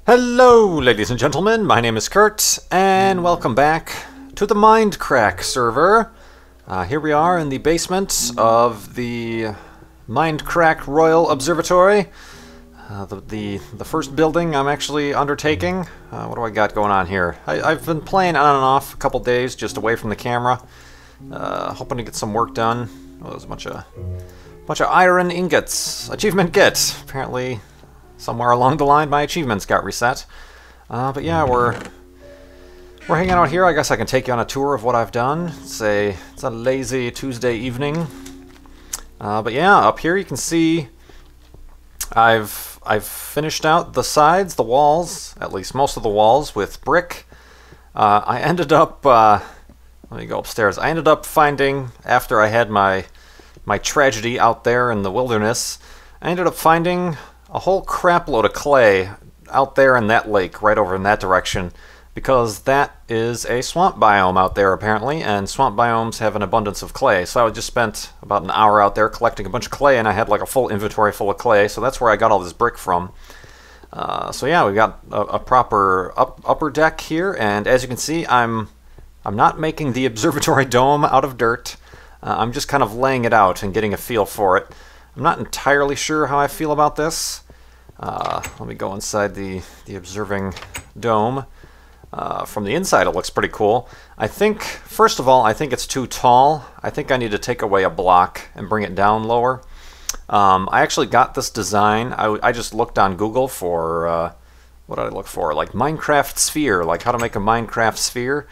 Hello, ladies and gentlemen, my name is Kurt, and welcome back to the MindCrack server. Here we are in the basement of the MindCrack Royal Observatory, the first building I'm actually undertaking. What do I got going on here? I've been playing on and off a couple days, just away from the camera, hoping to get some work done. Oh, there's a bunch of iron ingots. Achievement get. Apparently, somewhere along the line, my achievements got reset. But yeah, we're hanging out here. I guess I can take you on a tour of what I've done. It's a lazy Tuesday evening. But yeah, up here you can see I've finished out the sides, the walls, at least most of the walls, with brick. I ended up let me go upstairs. I ended up finding, after I had my tragedy out there in the wilderness, I ended up finding a whole crap load of clay out there in that lake, right over in that direction, because that is a swamp biome out there apparently, and swamp biomes have an abundance of clay. So I just spent about an hour out there collecting a bunch of clay, and I had like a full inventory full of clay, so that's where I got all this brick from. So yeah, we've got a proper upper deck here, and as you can see, I'm not making the observatory dome out of dirt. I'm just kind of laying it out and getting a feel for it. I'm not entirely sure how I feel about this. Let me go inside the observing dome. From the inside it looks pretty cool. I think, first of all, I think it's too tall. I think I need to take away a block and bring it down lower. I actually got this design. I just looked on Google for, what did I look for? Like Minecraft sphere, like how to make a Minecraft sphere.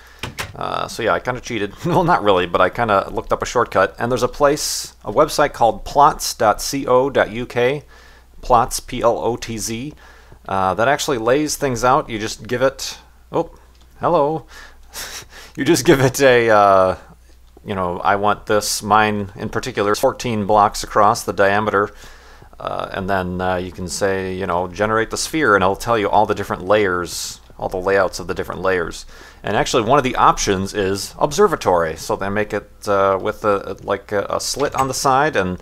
So yeah, I kind of cheated. Well, not really, but I kind of looked up a shortcut. And there's a website called plots.co.uk, plots, P-L-O-T-Z, that actually lays things out. You just give it, oh, hello. You just give it a, you know, I want this, mine in particular, 14 blocks across the diameter. And then you can say, you know, generate the sphere, and it'll tell you all the different layers, all the layouts of the different layers. And actually, one of the options is observatory. So they make it with like a slit on the side. And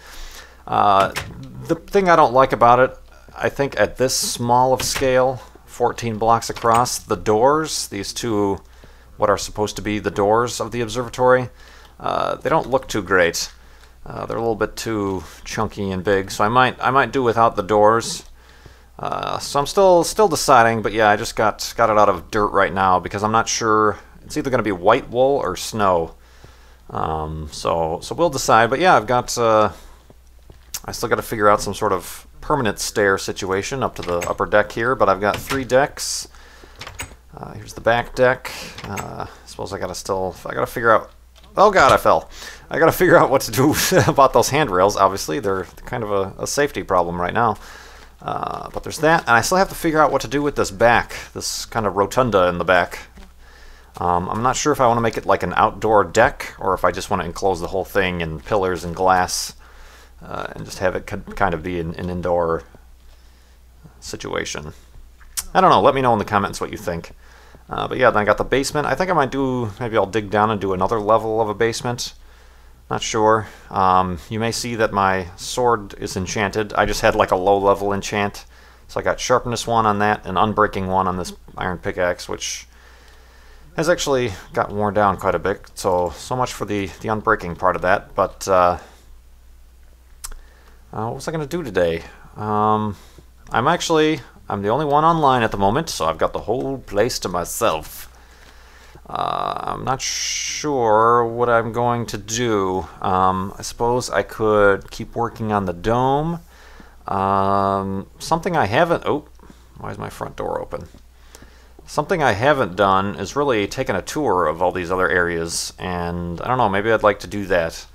the thing I don't like about it, I think at this small of scale, 14 blocks across, the doors, these two, what are supposed to be the doors of the observatory, they don't look too great. They're a little bit too chunky and big, so I might do without the doors. So I'm still deciding, but yeah, I just got it out of dirt right now because I'm not sure. It's either going to be white wool or snow. So we'll decide. But yeah, I've got I still got to figure out some sort of permanent stair situation up to the upper deck here. But I've got 3 decks. Here's the back deck. I suppose I got to figure out. Oh god, I fell. I gotta figure out what to do about those handrails. Obviously, they're kind of a safety problem right now. But there's that, and I still have to figure out what to do with this back, this kind of rotunda in the back. I'm not sure if I want to make it like an outdoor deck, or if I just want to enclose the whole thing in pillars and glass, and just have it kind of be an indoor situation. I don't know, let me know in the comments what you think. But yeah, then I got the basement. I think I might maybe I'll dig down and do another level of a basement. Not sure. You may see that my sword is enchanted. I just had like a low-level enchant. So I got sharpness 1 on that, and unbreaking 1 on this iron pickaxe, which has actually got worn down quite a bit. So much for the unbreaking part of that. But what was I going to do today? I'm the only one online at the moment, so I've got the whole place to myself. I'm not sure what I'm going to do. I suppose I could keep working on the dome. Something I haven't... Oh, why is my front door open? Something I haven't done is really taken a tour of all these other areas, and I don't know, maybe I'd like to do that.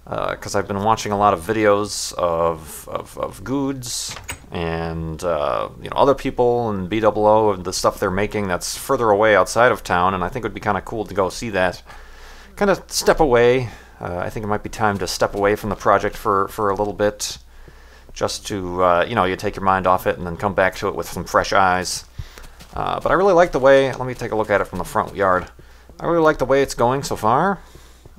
Because I've been watching a lot of videos of Guudes and you know, other people and BOO and the stuff they're making that's further away outside of town, and I think it would be kind of cool to go see that. Kind of step away. I think it might be time to step away from the project for a little bit, just to you know, you take your mind off it and then come back to it with some fresh eyes. But I really like the way. Let me take a look at it from the front yard. I really like the way it's going so far.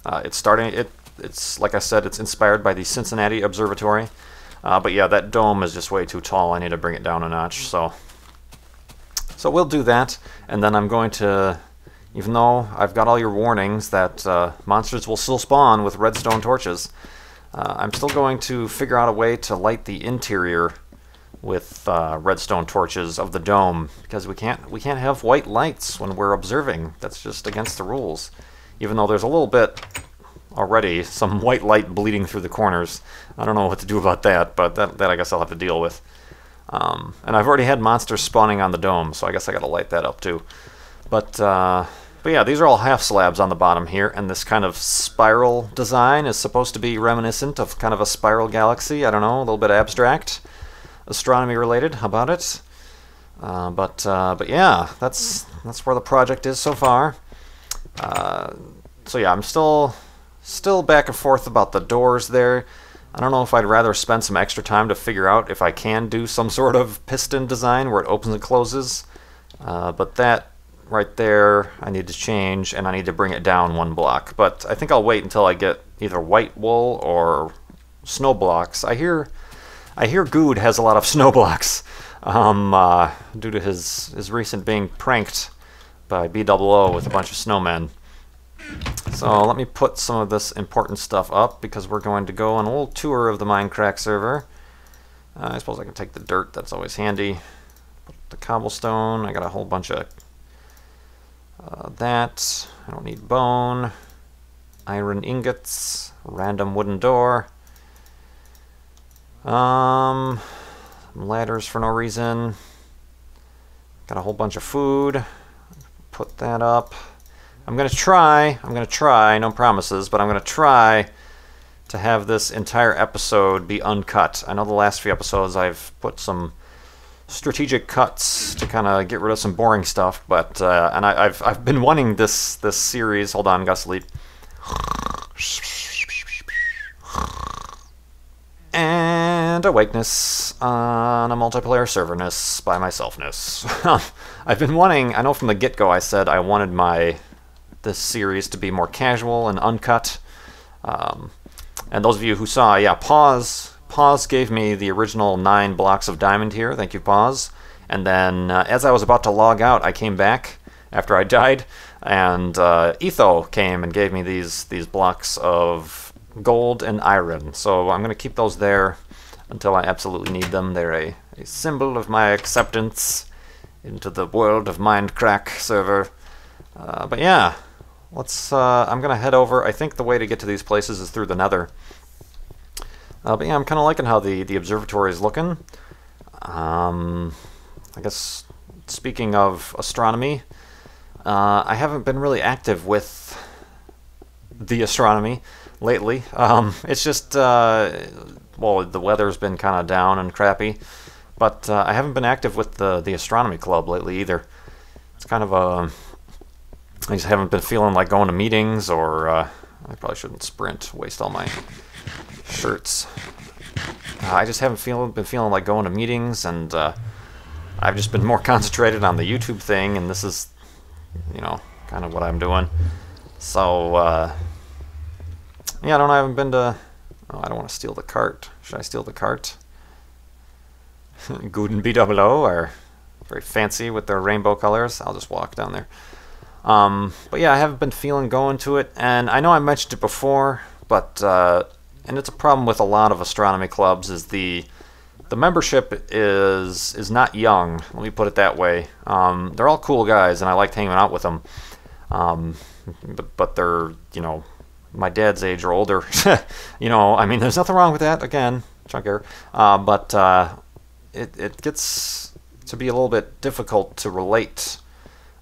It's like I said, it's inspired by the Cincinnati Observatory. But yeah, that dome is just way too tall. I need to bring it down a notch. So we'll do that, and then I'm going to, even though I've got all your warnings that monsters will still spawn with redstone torches, I'm still going to figure out a way to light the interior with redstone torches of the dome, because we can't have white lights when we're observing. That's just against the rules. Even though there's a little bit already, some white light bleeding through the corners. I don't know what to do about that, but that I guess I'll have to deal with. And I've already had monsters spawning on the dome, so I guess I gotta light that up too. But yeah, these are all half slabs on the bottom here, and this kind of spiral design is supposed to be reminiscent of kind of a spiral galaxy. I don't know, a little bit abstract, astronomy related. How about it? But yeah, that's where the project is so far. So yeah, I'm still back and forth about the doors there. I don't know if I'd rather spend some extra time to figure out if I can do some sort of piston design where it opens and closes. But that right there I need to change, and I need to bring it down 1 block. But I think I'll wait until I get either white wool or snow blocks. I hear Guude has a lot of snow blocks due to his recent being pranked by BOO with a bunch of snowmen. So let me put some of this important stuff up, because we're going to go on a little tour of the MindCrack server. I suppose I can take the dirt, that's always handy. Put the cobblestone, I got a whole bunch of that. I don't need bone. Iron ingots, random wooden door. Ladders for no reason. Got a whole bunch of food. Put that up. I'm gonna try, no promises, but I'm gonna try to have this entire episode be uncut. I know the last few episodes I've put some strategic cuts to kind of get rid of some boring stuff, but and I've been wanting this series. Hold on, gotta sleep. And awakeness on a multiplayer serverness by myselfness. I've been wanting, I know from the get-go I said I wanted this series to be more casual and uncut. And those of you who saw, yeah, Pause gave me the original 9 blocks of diamond here. Thank you, Pause. And then as I was about to log out, I came back after I died, and Etho came and gave me these blocks of gold and iron. So I'm going to keep those there until I absolutely need them. They're a symbol of my acceptance into the world of MindCrack server. But yeah, I'm going to head over. I think the way to get to these places is through the nether. But yeah, I'm kind of liking how the observatory is looking. I guess, speaking of astronomy, I haven't been really active with the astronomy lately. It's just, well, the weather's been kind of down and crappy, but I haven't been active with the astronomy club lately either. It's kind of I just haven't been feeling like going to meetings, or I probably shouldn't sprint, waste all my shirts. I just haven't been feeling like going to meetings, and I've just been more concentrated on the YouTube thing, and this is, you know, kind of what I'm doing. So, yeah, I haven't been to... Oh, I don't want to steal the cart. Should I steal the cart? Guude and BOO are very fancy with their rainbow colors. I'll just walk down there. But yeah, I haven't been feeling going to it, and I know I mentioned it before, but and it's a problem with a lot of astronomy clubs, is the membership is not young. Let me put it that way. They're all cool guys, and I liked hanging out with them. But they're, you know, my dad's age or older. You know, I mean, there's nothing wrong with that. Again, chunk error. But it gets to be a little bit difficult to relate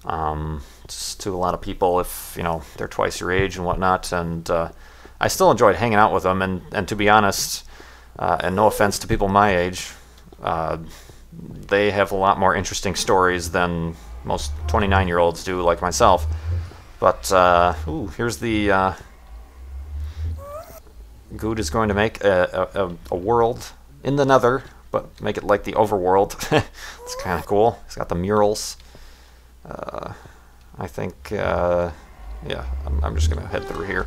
to a lot of people if, you know, they're twice your age and whatnot. And I still enjoyed hanging out with them. And to be honest, and no offense to people my age, they have a lot more interesting stories than most 29-year-olds do, like myself. But, ooh, here's the... Guude is going to make a world in the nether, but make it like the overworld. It's kind of cool. It's got the murals. I think, yeah, I'm just going to head through here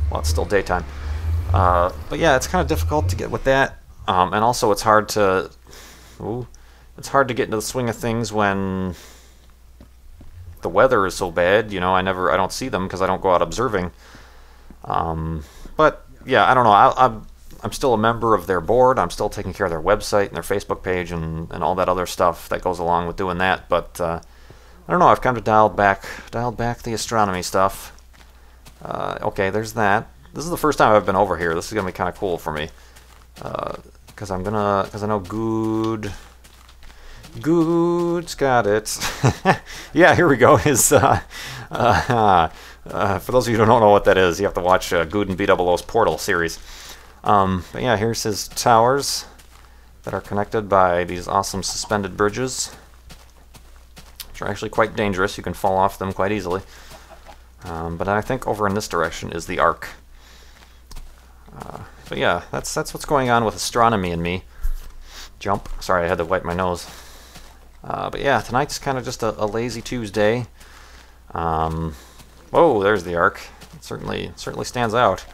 while it's still daytime. But yeah, it's kind of difficult to get with that. And also it's hard to get into the swing of things when the weather is so bad. You know, I don't see them because I don't go out observing. But yeah, I don't know. I'm still a member of their board. I'm still taking care of their website and their Facebook page and all that other stuff that goes along with doing that. But I don't know. I've kind of dialed back the astronomy stuff. Okay, there's that. This is the first time I've been over here. This is gonna be kind of cool for me, because I know Guude's got it. Yeah, here we go. His for those of you who don't know what that is, you have to watch Guude and B00's Portal series. But yeah, here's his towers that are connected by these awesome suspended bridges, which are actually quite dangerous. You can fall off them quite easily. But I think over in this direction is the Ark. But yeah, that's what's going on with astronomy and me. Jump. Sorry, I had to wipe my nose. But yeah, tonight's kind of just a lazy Tuesday. Whoa, there's the Ark. It certainly stands out.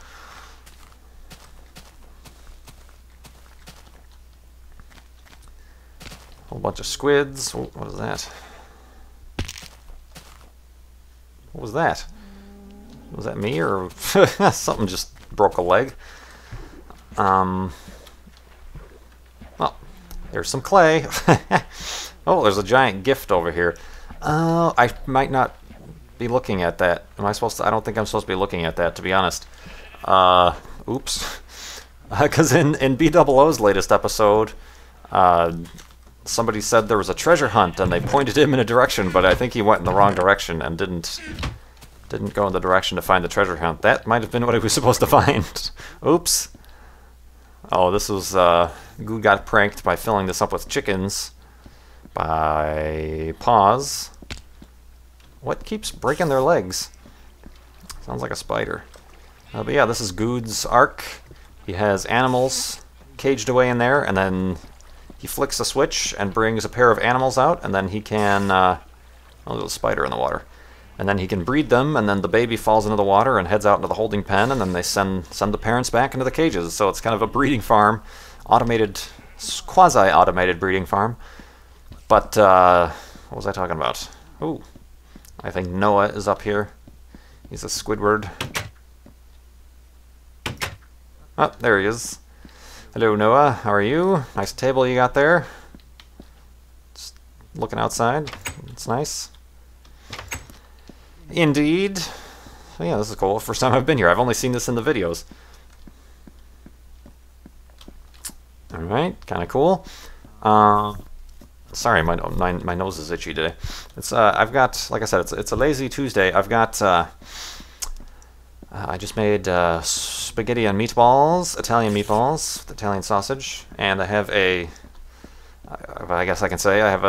Whole bunch of squids. Oh, what is that? What was that? Was that me, or something just broke a leg? Oh, there's some clay. Oh, there's a giant gift over here. I might not be looking at that. Am I supposed to? I don't think I'm supposed to be looking at that, to be honest. Oops. Because in B00's latest episode, somebody said there was a treasure hunt, and they pointed him in a direction, but I think he went in the wrong direction and didn't go in the direction to find the treasure hunt. That might have been what he was supposed to find. Oops. Oh, this was Guude got pranked by filling this up with chickens. By pause. What keeps breaking their legs? Sounds like a spider. But yeah, this is Guude's Ark. He has animals caged away in there, and then he flicks a switch and brings a pair of animals out, and then he can... oh, there's a spider in the water. And then he can breed them, and then the baby falls into the water and heads out into the holding pen, and then they send the parents back into the cages. So it's kind of a breeding farm, automated, quasi-automated breeding farm. But, what was I talking about? Ooh, I think Noah is up here. He's a Squidward. Oh, there he is. Hello, Noah. How are you? Nice table you got there. Just looking outside. It's nice. Indeed. So yeah, this is cool. First time I've been here. I've only seen this in the videos. Alright, kind of cool. Sorry, my nose is itchy today. It's I've got, like I said, it's a lazy Tuesday. I've got I just made spaghetti and meatballs, Italian meatballs with Italian sausage, and I have a I guess I can say I have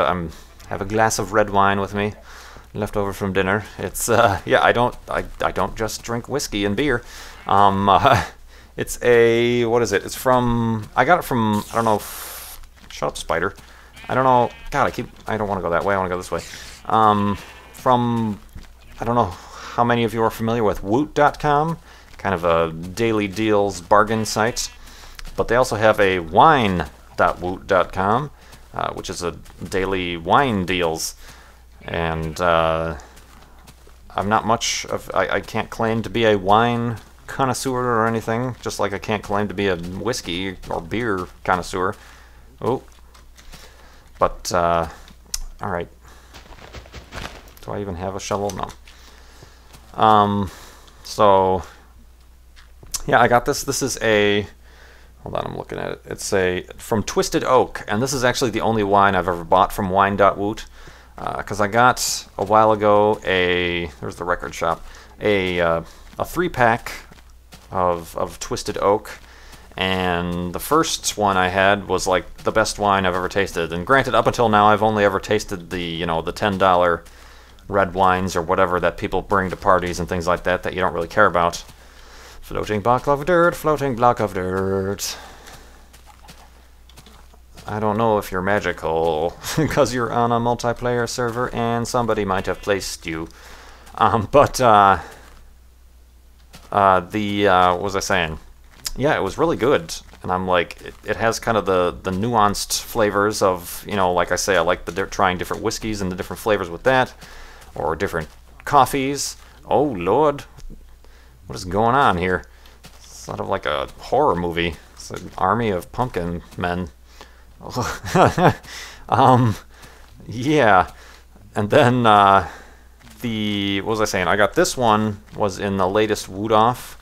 a glass of red wine with me, left over from dinner. It's yeah, I don't just drink whiskey and beer. It's a, what is it? It's from, I got it from, I don't know, shut up, spider. I don't know, God, I don't want to go that way, I want to go this way. From, I don't know how many of you are familiar with woot.com, kind of a daily deals bargain site, but they also have a wine.woot.com, which is a daily wine deals, and I'm not much of, I can't claim to be a wine connoisseur or anything, just like I can't claim to be a whiskey or beer connoisseur. Oh. But, alright. Do I even have a shovel? No. So, yeah, I got this. This is a, hold on, I'm looking at it. It's from Twisted Oak, and this is actually the only wine I've ever bought from wine.woot, because I got, a while ago, there's the record shop, a 3-pack of Twisted Oak, and the first one I had was like the best wine I've ever tasted. And granted, up until now, I've only ever tasted the, you know, the $10 red wines or whatever that people bring to parties and things like that that you don't really care about. Floating block of dirt, floating block of dirt. I don't know if you're magical because you're on a multiplayer server and somebody might have placed you. What was I saying? Yeah, it was really good. and I'm like, it has kind of the nuanced flavors of, you know, like I say, I like trying different whiskeys and the different flavors with that, or different coffees. Oh Lord, what is going on here? It's sort of like a horror movie. It's an army of pumpkin men. Yeah, and then what was I saying? I got this one was in the latest Wood Off,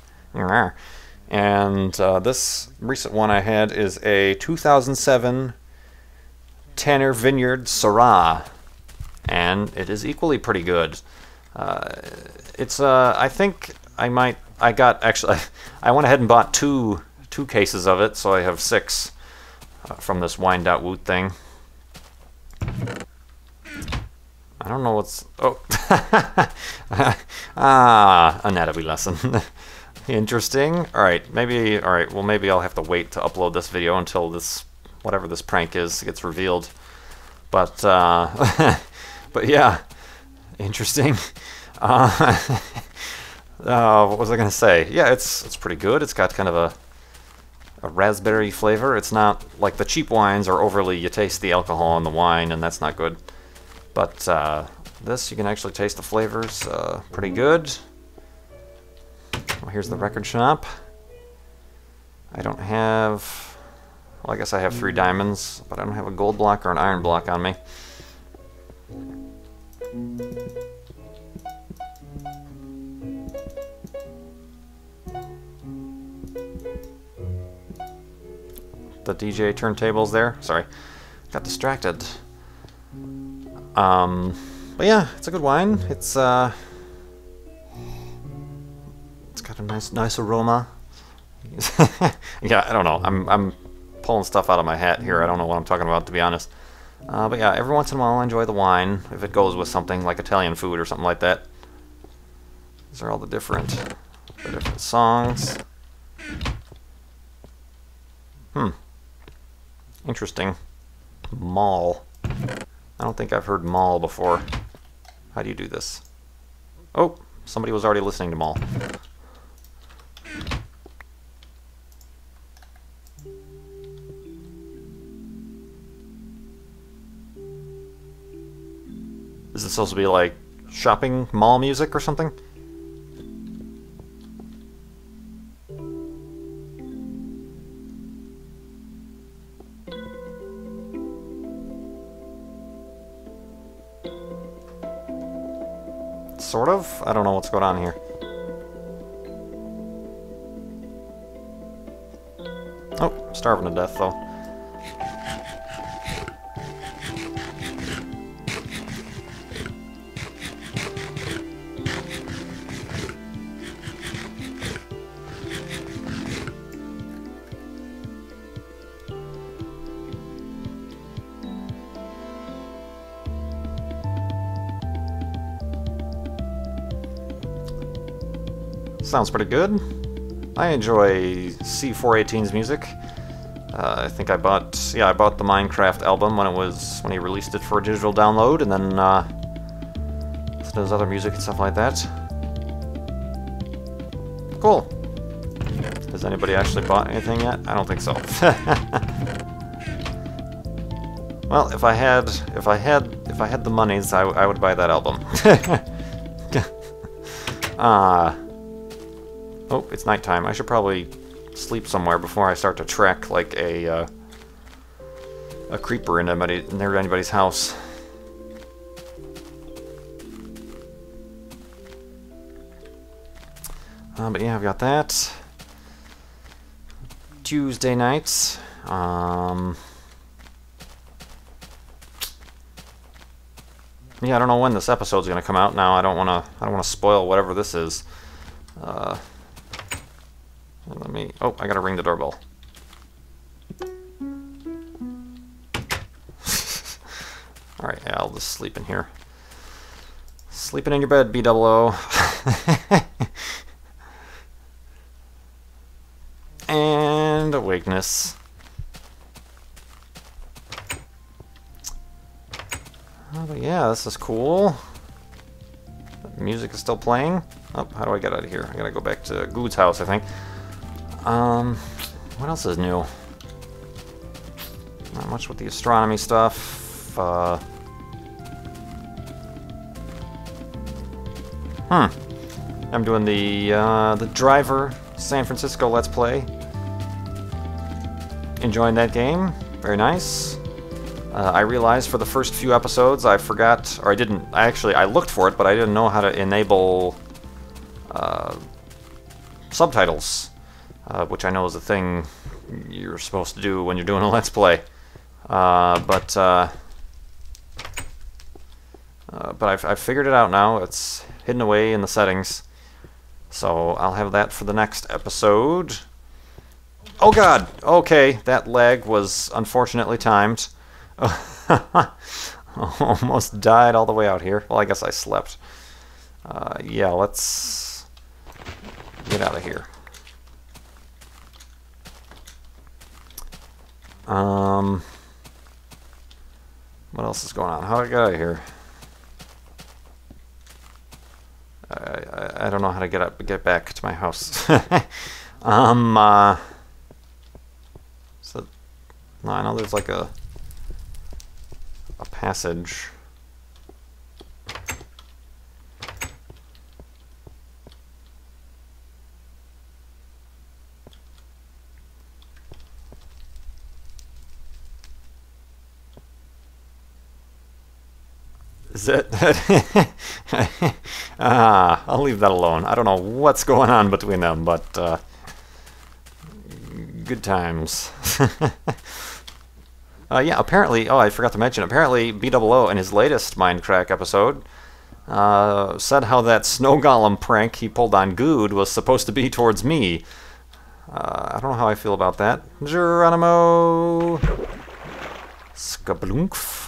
and this recent one I had is a 2007 Tanner Vineyard Syrah, and it is equally pretty good. It's I think I went ahead and bought two cases of it, so I have 6 from this Wine.Woot thing. I don't know what's... Oh. Anatomy lesson. Interesting. Alright, maybe... Alright, well maybe I'll have to wait to upload this video until this... whatever this prank is gets revealed. But, but yeah. Interesting. What was I going to say? Yeah, it's pretty good. It's got kind of a raspberry flavor. It's not like the cheap wines are overly, you taste the alcohol in the wine, and that's not good. But this, you can actually taste the flavors pretty good. Well, here's the record shop. I don't have... Well, I guess I have 3 diamonds, but I don't have a gold block or an iron block on me. The DJ turntables there. Sorry, got distracted. But yeah, it's a good wine. It's got a nice aroma. Yeah, I don't know. I'm pulling stuff out of my hat here. I don't know what I'm talking about, to be honest. But yeah, every once in a while I enjoy the wine if it goes with something like Italian food or something like that. These are all the different songs. Interesting. Mall. I don't think I've heard Mall before. How do you do this? Oh, somebody was already listening to Mall. Is it supposed to be like shopping mall music or something? Sort of? I don't know what's going on here. Oh, starving to death though. Sounds pretty good. I enjoy C418's music. I think I bought the Minecraft album when he released it for a digital download, and then listen to his other music and stuff like that. Cool. Has anybody actually bought anything yet? I don't think so. Well, if I had the monies, I would buy that album. Oh, it's nighttime. I should probably sleep somewhere before I start to trek like a creeper near anybody's house. But yeah, I've got that. Tuesday nights. Yeah, I don't know when this episode's gonna come out. Now I don't wanna spoil whatever this is. Oh, I gotta ring the doorbell. Alright, yeah, I'll just sleep in here. Sleeping in your bed, B00. And awakeness. Oh, but yeah, this is cool. The music is still playing. Oh, how do I get out of here? I gotta go back to Guude's house, I think. What else is new? Not much with the astronomy stuff. I'm doing the Driver San Francisco Let's Play. Enjoying that game. Very nice. I realized for the first few episodes I forgot, or I didn't, I looked for it, but I didn't know how to enable subtitles, which I know is a thing you're supposed to do when you're doing a Let's Play. But I've figured it out now. It's hidden away in the settings. So I'll have that for the next episode. Oh god! Okay, that lag was unfortunately timed. Almost died all the way out here. Well, I guess I slept. Yeah, let's get out of here. What else is going on? How do I get out of here? I don't know how to get back to my house. So no, I know there's like a passage. Is it? I'll leave that alone. I don't know what's going on between them, but good times. Yeah, apparently, oh, I forgot to mention, apparently BOO in his latest MindCrack episode said how that snow golem prank he pulled on Guude was supposed to be towards me. I don't know how I feel about that. Geronimo! Skablunkf.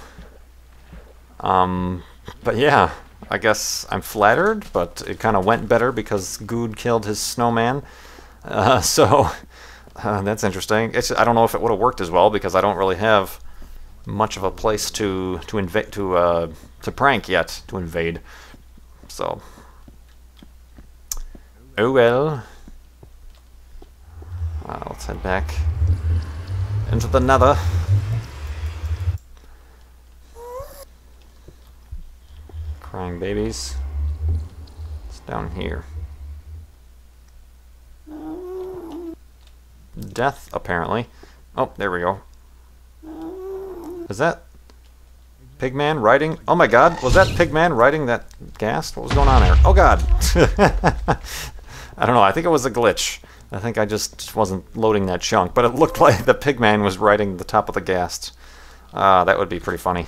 But yeah, I guess I'm flattered, but it kind of went better because Guude killed his snowman. So that's interesting. I don't know if it would have worked as well because I don't really have much of a place to prank yet, to invade. So, oh well. Let's head back into the nether. Crying babies. It's down here. Death, apparently. Oh, there we go. Is that Pigman riding? Oh my god, was that Pigman riding that Ghast? What was going on there? Oh god! I don't know, I think it was a glitch. I think I just wasn't loading that chunk, but it looked like the Pigman was riding the top of the Ghast. That would be pretty funny.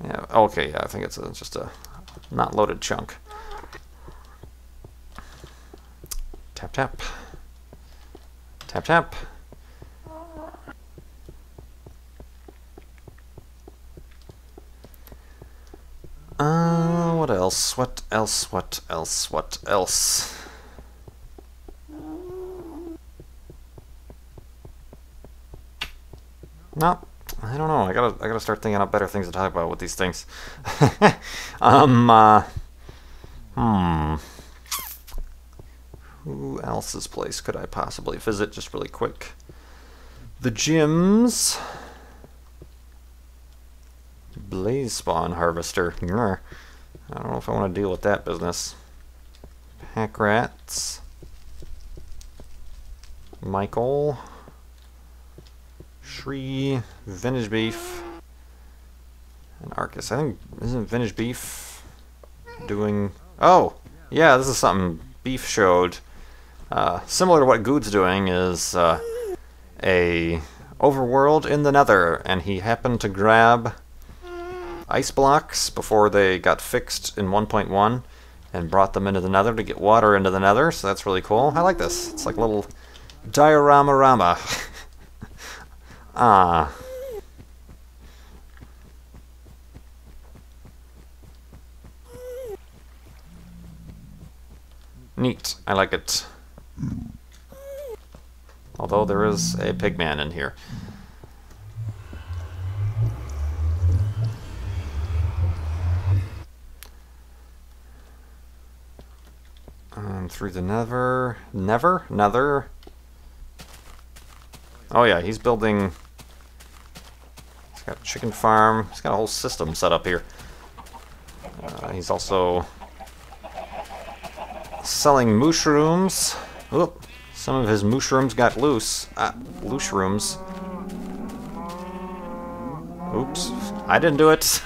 Yeah, okay, yeah, I think it's just a not loaded chunk. Tap, tap. Tap, tap. What else? What else? What else? What else? No, I don't know. I gotta start thinking up better things to talk about with these things. Who else's place could I possibly visit just really quick? The gyms. Blaze spawn harvester. I don't know if I want to deal with that business. Pack rats. Michael. Shree. Vintage beef. And Arcus. I think, isn't Vintage beef doing... Oh! Yeah, this is something Beef showed. Similar to what Guude's doing is a overworld in the nether, and he happened to grab ice blocks before they got fixed in 1.1 and brought them into the nether to get water into the nether, so that's really cool. I like this. It's like a little diorama-rama. Ah. Neat. I like it. Although there is a pigman in here. Through the nether. Nether? Oh yeah, he's building... He's got a chicken farm. He's got a whole system set up here. He's also selling mushrooms. Oop, some of his mushrooms got loose. Loose rooms. Oops, I didn't do it.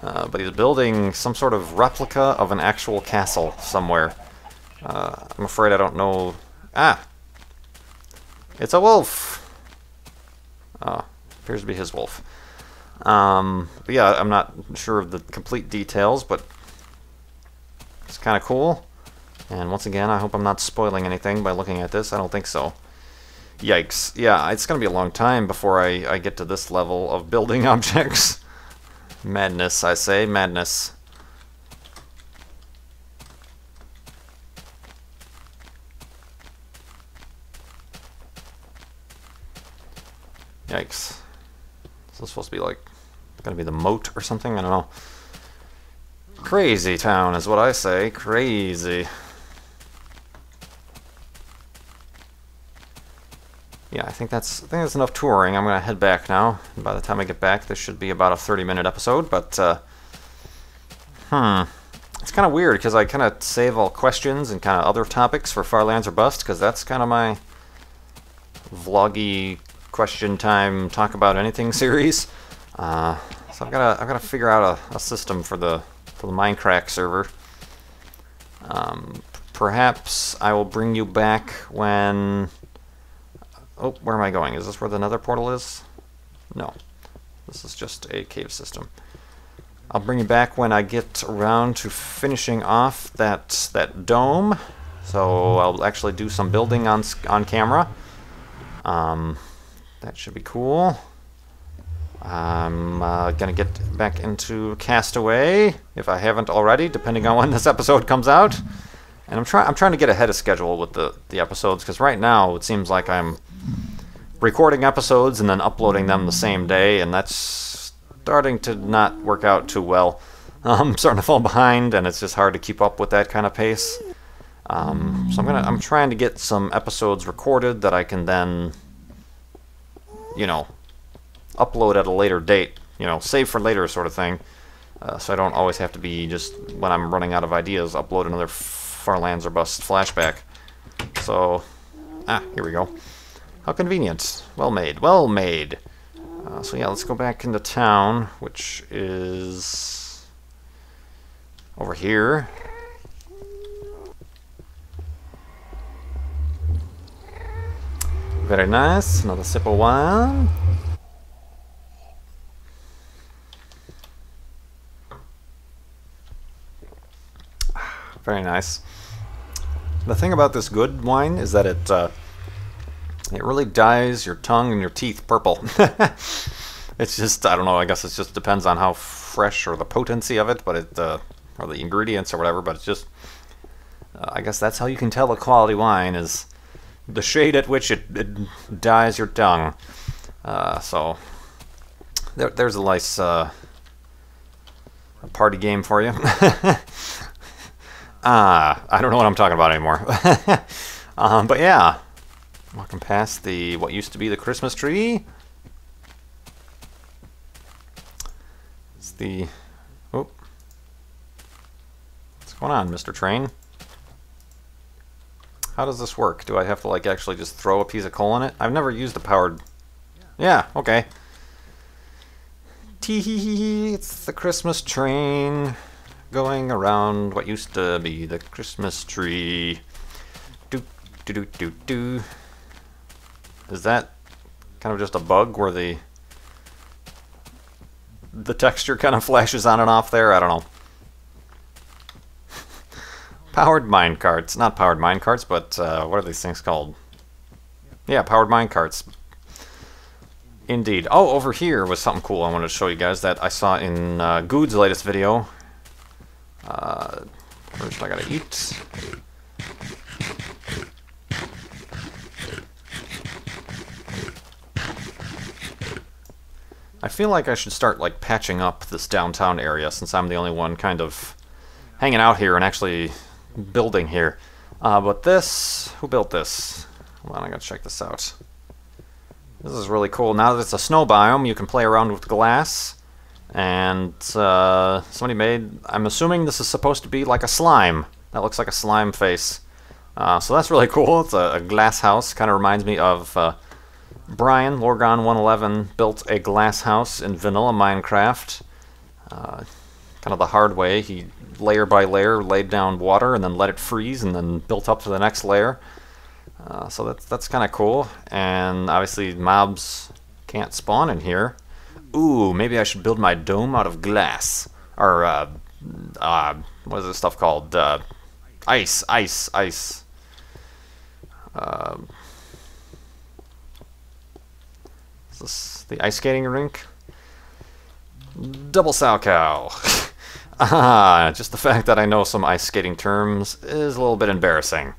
But he's building some sort of replica of an actual castle somewhere. I'm afraid I don't know... Ah! It's a wolf! Appears to be his wolf. But yeah, I'm not sure of the complete details, but it's kind of cool. And once again, I hope I'm not spoiling anything by looking at this. I don't think so. Yikes. Yeah, it's going to be a long time before I get to this level of building objects. Madness, I say. Madness. Yikes. Is this supposed to be like... Gonna be the moat or something? I don't know. Crazy town is what I say. Crazy. Yeah, I think that's enough touring. I'm gonna head back now. And by the time I get back, this should be about a 30-minute episode. But it's kind of weird because I kind of save all questions and kind of other topics for Far Lands or Bust, because that's kind of my vloggy question time talk about anything series. So I've gotta figure out a system for the MindCrack server. Perhaps I will bring you back when... Oh, where am I going? Is this where the nether portal is? No. This is just a cave system. I'll bring you back when I get around to finishing off that dome. So I'll actually do some building on camera. That should be cool. I'm gonna get back into Castaway, if I haven't already, depending on when this episode comes out. And I'm trying to get ahead of schedule with the episodes, because right now it seems like I'm recording episodes and then uploading them the same day, and that's starting to not work out too well. I'm starting to fall behind, and it's just hard to keep up with that kind of pace. So I'm trying to get some episodes recorded that I can then, you know, upload at a later date, you know, save for later sort of thing, so I don't always have to be just, when I'm running out of ideas, upload another Far Lands or Bust flashback. So, here we go. How convenient. Well made, well made. So yeah, let's go back into town, which is over here. Very nice, another sip of wine. Very nice. The thing about this Guude wine is that it really dyes your tongue and your teeth purple. It's just, I don't know, I guess it just depends on how fresh or the potency of it, but or the ingredients or whatever, but it's just, I guess that's how you can tell a quality wine, is the shade at which it dyes your tongue. So, there's a nice a party game for you. I don't know what I'm talking about anymore. But yeah, walking past what used to be the Christmas tree. It's oh, what's going on, Mr. Train? How does this work? Do I have to like actually just throw a piece of coal in it? I've never used the powered. Yeah, okay. Tee-hee-hee, it's the Christmas train going around what used to be the Christmas tree. Do do do do do. Is that kind of just a bug where the texture kind of flashes on and off there? I don't know. Powered minecarts. Not powered minecarts, but what are these things called? Yeah, powered minecarts. Indeed. Oh, over here was something cool I wanted to show you guys that I saw in Guude's latest video. First I gotta eat. I feel like I should start like patching up this downtown area, since I'm the only one kind of hanging out here and actually building here. But this, who built this? Hold on, I gotta check this out. This is really cool. Now that it's a snow biome, you can play around with glass. And somebody made... I'm assuming this is supposed to be like a slime. That looks like a slime face. So that's really cool. It's a glass house. Kind of reminds me of Brian, Lorgon111, built a glass house in vanilla Minecraft. Kind of the hard way. He, layer by layer, laid down water and then let it freeze and then built up to the next layer. So that's kind of cool. And obviously mobs can't spawn in here. Ooh, maybe I should build my dome out of glass. Or, what is this stuff called? Ice. Is this the ice skating rink? Double sow cow. Just the fact that I know some ice skating terms is a little bit embarrassing.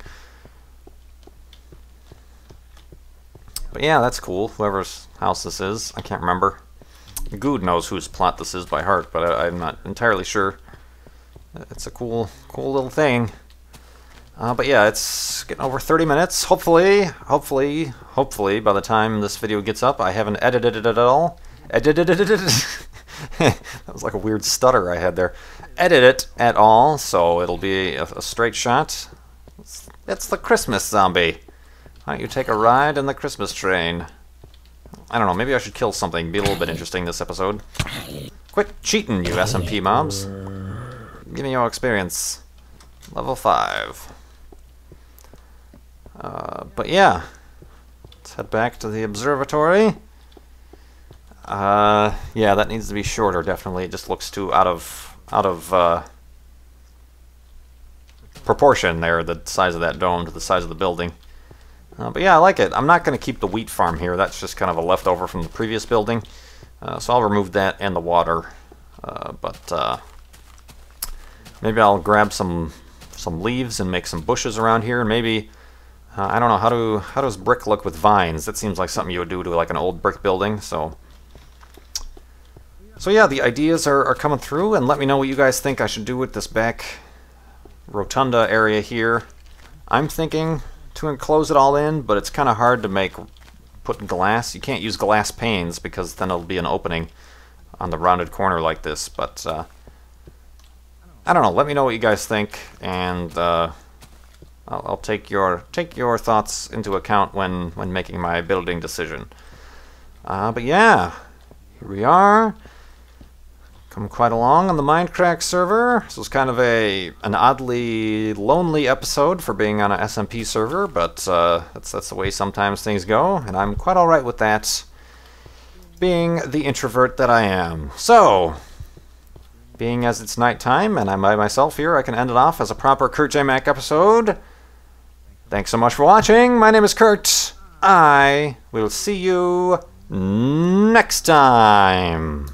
But yeah, that's cool. Whoever's house this is, I can't remember. Guude knows whose plot this is by heart, but I'm not entirely sure. It's a cool little thing. But yeah, it's getting over 30 minutes. Hopefully, by the time this video gets up, I haven't edited it at all. That was like a weird stutter I had there. Edit it at all, so it'll be a straight shot. It's the Christmas zombie. Why don't you take a ride in the Christmas train? I don't know, maybe I should kill something, be a little bit interesting this episode. Quit cheating, you SMP mobs. Give me your experience. Level 5. But yeah, let's head back to the observatory. Yeah, that needs to be shorter, definitely. It just looks too out of proportion there, the size of that dome to the size of the building. But yeah, I like it. I'm not going to keep the wheat farm here. That's just kind of a leftover from the previous building. So I'll remove that and the water. But maybe I'll grab some leaves and make some bushes around here. And maybe, I don't know, how does brick look with vines? That seems like something you would do to like an old brick building. So yeah, the ideas are coming through. And let me know what you guys think I should do with this back rotunda area here. I'm thinking to enclose it all in, but it's kind of hard to put glass. You can't use glass panes because then it'll be an opening on the rounded corner like this. But I don't know. Let me know what you guys think, and I'll take your thoughts into account when making my building decision. But yeah, here we are. Come quite along on the MindCrack server. This was kind of an oddly lonely episode for being on a SMP server, but that's the way sometimes things go, and I'm quite alright with that, being the introvert that I am. So, being as it's nighttime and I'm by myself here, I can end it off as a proper KurtJMac episode. Thanks so much for watching. My name is Kurt. I will see you next time.